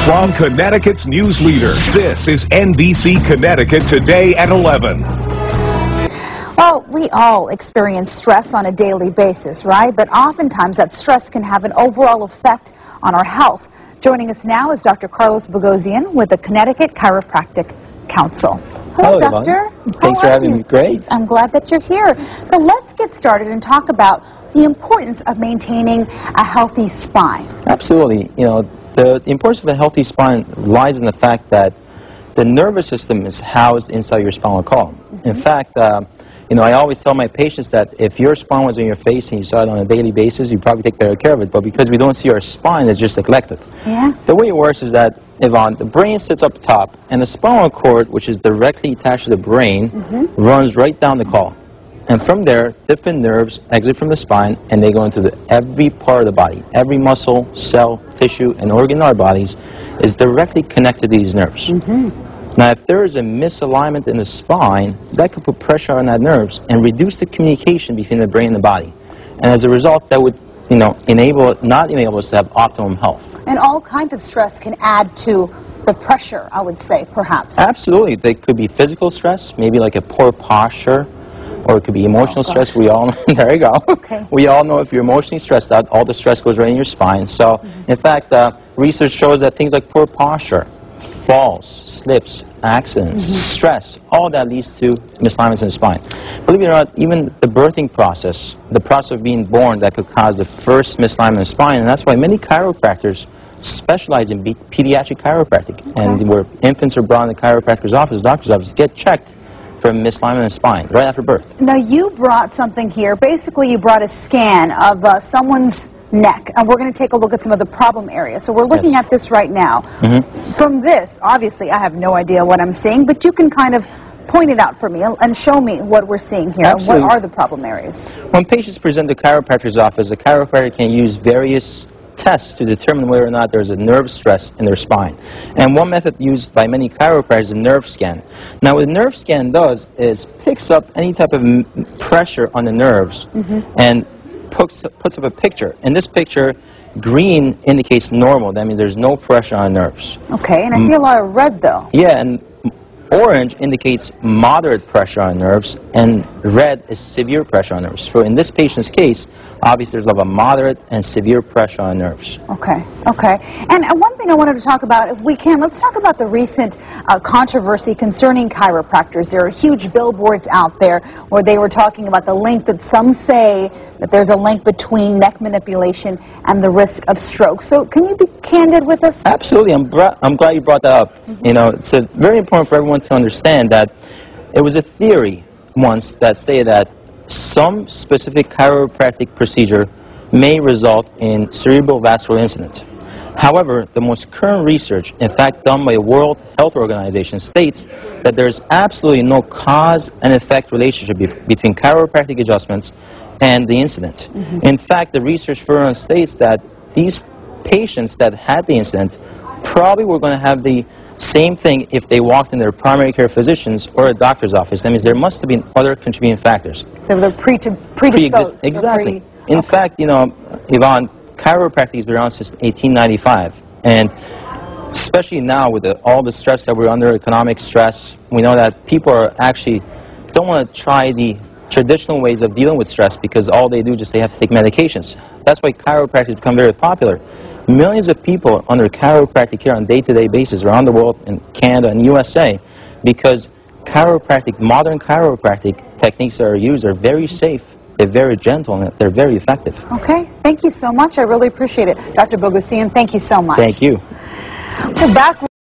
From Connecticut's news leader, this is NBC Connecticut Today at 11. Well, we all experience stress on a daily basis, right? But oftentimes that stress can have an overall effect on our health. Joining us now is Dr. Carlos Bogosian with the Connecticut Chiropractic Council. Hello, Doctor. Thanks for having me. Great. I'm glad that you're here. So let's get started and talk about the importance of maintaining a healthy spine. Absolutely. You know, the importance of a healthy spine lies in the fact that the nervous system is housed inside your spinal column. In fact, you know, I always tell my patients that if your spine was in your face and you saw it on a daily basis, you'd probably take better care of it. But because we don't see our spine, it's just neglected. Yeah. The way it works is that, Yvonne, the brain sits up top, and the spinal cord, which is directly attached to the brain, runs right down the column. And from there, different nerves exit from the spine, and they go into every part of the body. Every muscle, cell, tissue, and organ in our bodies is directly connected to these nerves. Now, if there is a misalignment in the spine, that could put pressure on that nerves and reduce the communication between the brain and the body. And as a result, that would, you know, not enable us to have optimum health. And all kinds of stress can add to the pressure, I would say, perhaps. Absolutely. They could be physical stress, maybe like a poor posture, or it could be emotional stress. We all know, there you go. Okay. We all know if you're emotionally stressed out, all the stress goes right in your spine. So, in fact, research shows that things like poor posture, falls, slips, accidents, stress, all that leads to misalignments in the spine. Believe it or not, even the birthing process, the process of being born, that could cause the first misalignment in the spine, and that's why many chiropractors specialize in pediatric chiropractic, and where infants are brought in the chiropractor's office, doctor's office, get checked for misalignment in the spine right after birth. Now, you brought something here. Basically, you brought a scan of someone's neck, and we're going to take a look at some of the problem areas. So we're looking at this right now. From this, obviously, I have no idea what I'm seeing, but you can kind of point it out for me and show me what we're seeing here. Absolutely. What are the problem areas? When patients present to the chiropractor's office, the chiropractor can use various tests to determine whether or not there's a nerve stress in their spine. And one method used by many chiropractors is a nerve scan. Now, what a nerve scan does is picks up any type of pressure on the nerves and puts up a picture. In this picture, green indicates normal. That means there's no pressure on nerves. Okay, and I see a lot of red, though. Yeah, and orange indicates moderate pressure on nerves, and red is severe pressure on nerves. So in this patient's case, obviously there's a moderate and severe pressure on nerves. Okay, okay. And one thing I wanted to talk about, if we can, let's talk about the recent controversy concerning chiropractors. There are huge billboards out there where they were talking about the link that some say that there's a link between neck manipulation and the risk of stroke. So can you be candid with us? Absolutely. I'm glad you brought that up. You know, it's very important for everyone to understand that it was a theory once that say that some specific chiropractic procedure may result in cerebral vascular incident. However, the most current research, in fact done by the World Health Organization, states that there's absolutely no cause and effect relationship between chiropractic adjustments and the incident. In fact, the research further states that these patients that had the incident probably were going to have the same thing if they walked in their primary care physicians or a doctor's office. That means there must have been other contributing factors. So they're predisposed. Exactly. In fact, you know, Yvonne, chiropractic has been around since 1895. And especially now with all the stress that we're under, economic stress, we know that people are actually don't want to try the traditional ways of dealing with stress because all they do is just they have to take medications. That's why chiropractic has become very popular. Millions of people under chiropractic care on a day-to-day basis around the world, in Canada and USA, because modern chiropractic techniques that are used are very safe, they're very gentle, and they're very effective. Okay, thank you so much. I really appreciate it. Dr. Bogosian, thank you so much. Thank you. Well, back